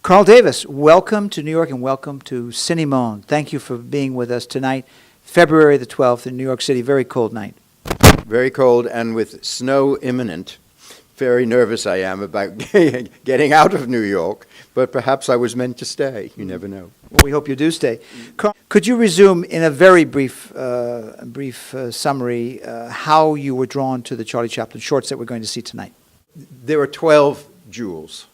Carl Davis, welcome to New York and welcome to Cinemonde. Thank you for being with us tonight, February the 12th in New York City. Very cold night. Very cold and with snow imminent. Very nervous I am about getting out of New York, but perhaps I was meant to stay. You never know. Well, we hope you do stay. Carl, could you resume in a very brief summary how you were drawn to the Charlie Chaplin shorts that we're going to see tonight? There are 12 jewels.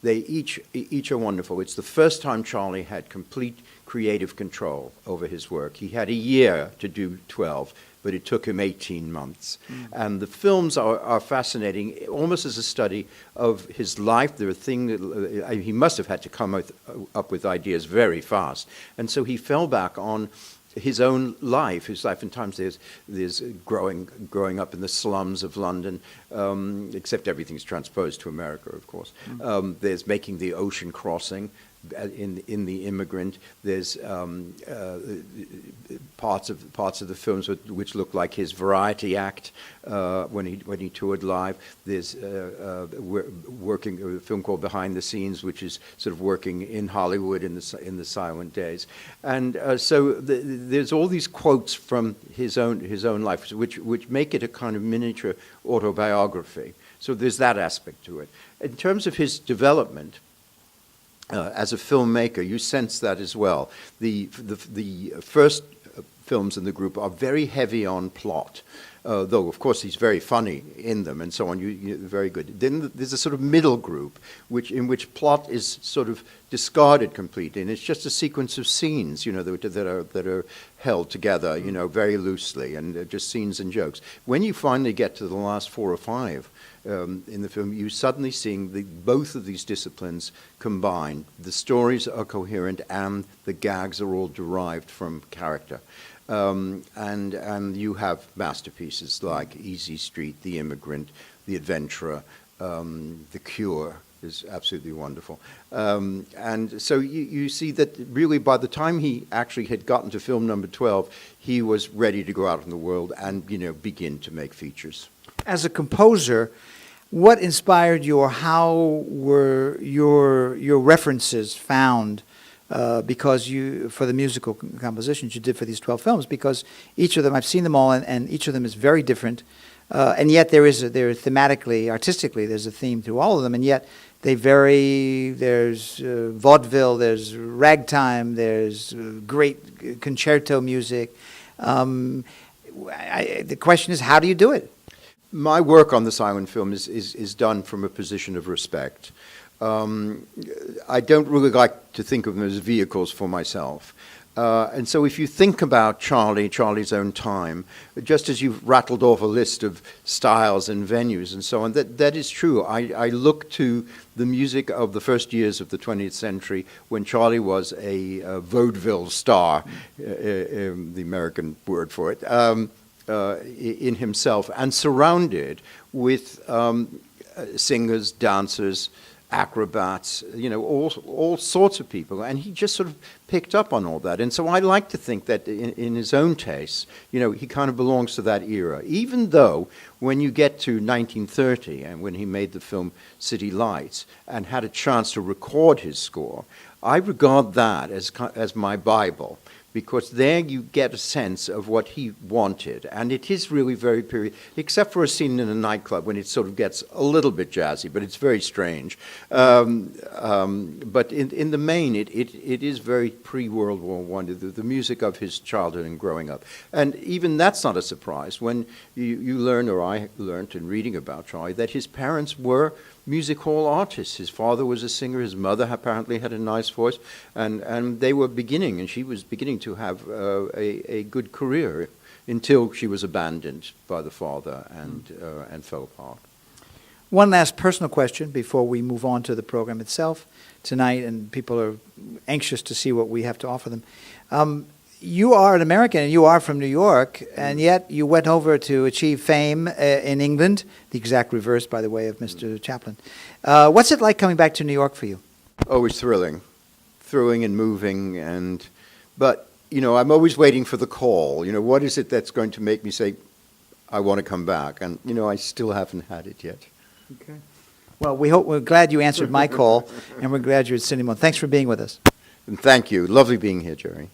They each are wonderful. It's the first time Charlie had complete creative control over his work. He had a year to do 12, but it took him 18 months. And the films are fascinating, almost as a study of his life. There are things that he must have had to come up with ideas very fast. And so he fell back on his own life, and times there's growing up in the slums of London, except everything's transposed to America, of course. There's making the ocean crossing in The Immigrant. There's parts of the films which look like his variety act when he toured live. There's a film called Behind the Scenes, which is sort of working in Hollywood in the silent days. And so there's all these quotes from his own life, which make it a kind of miniature autobiography. So there's that aspect to it. In terms of his development, as a filmmaker, you sense that as well. The first films in the group are very heavy on plot, though of course he's very funny in them and so on. You're very good. Then there's a sort of middle group, in which plot is sort of discarded completely, and it's just a sequence of scenes, that are held together, very loosely, and just scenes and jokes. When you finally get to the last 4 or 5. In the film, you're suddenly seeing both of these disciplines combined. The stories are coherent and the gags are all derived from character. And you have masterpieces like Easy Street, The Immigrant, The Adventurer, The Cure is absolutely wonderful. And so you see that really by the time he actually had gotten to film number 12, he was ready to go out in the world and, begin to make features. As a composer, what inspired you, or how were your references found? Because for the musical compositions you did for these 12 films, because each of them, I've seen them all, and each of them is very different, and yet there thematically, artistically, there's a theme through all of them, and yet they vary. There's vaudeville, there's ragtime, there's great concerto music. The question is, how do you do it? My work on the silent film is done from a position of respect. I don't really like to think of them as vehicles for myself. And so if you think about Charlie's own time, just as you've rattled off a list of styles and venues and so on, that is true. I look to the music of the first years of the 20th century when Charlie was a vaudeville star, the American word for it, in himself, and surrounded with singers, dancers, acrobats, all sorts of people, and he just sort of picked up on all that. And so I like to think that in his own taste, he kind of belongs to that era, even though when you get to 1930 and when he made the film City Lights and had a chance to record his score, I regard that as my Bible, because there you get a sense of what he wanted. And it is really very period, except for a scene in a nightclub when it sort of gets a little bit jazzy, but it's very strange. But in the main, it is very pre-World War I, the music of his childhood and growing up. And even that's not a surprise when you learn, or I learned in reading about Charlie, that his parents were music hall artists. His father was a singer, his mother apparently had a nice voice, and they were beginning, and she was beginning to have a good career until she was abandoned by the father and fell apart. One last personal question before we move on to the program itself tonight, and people are anxious to see what we have to offer them. You are an American, and you are from New York, and yet you went over to achieve fame in England, the exact reverse, by the way, of Mr. Chaplin. What's it like coming back to New York for you? Oh, it's thrilling and moving, but I'm always waiting for the call. What is it that's going to make me say, I want to come back? And I still haven't had it yet. Okay. Well, we're glad you answered my call, and we're glad you're at Cinema. Thanks for being with us. And thank you. Lovely being here, Jerry.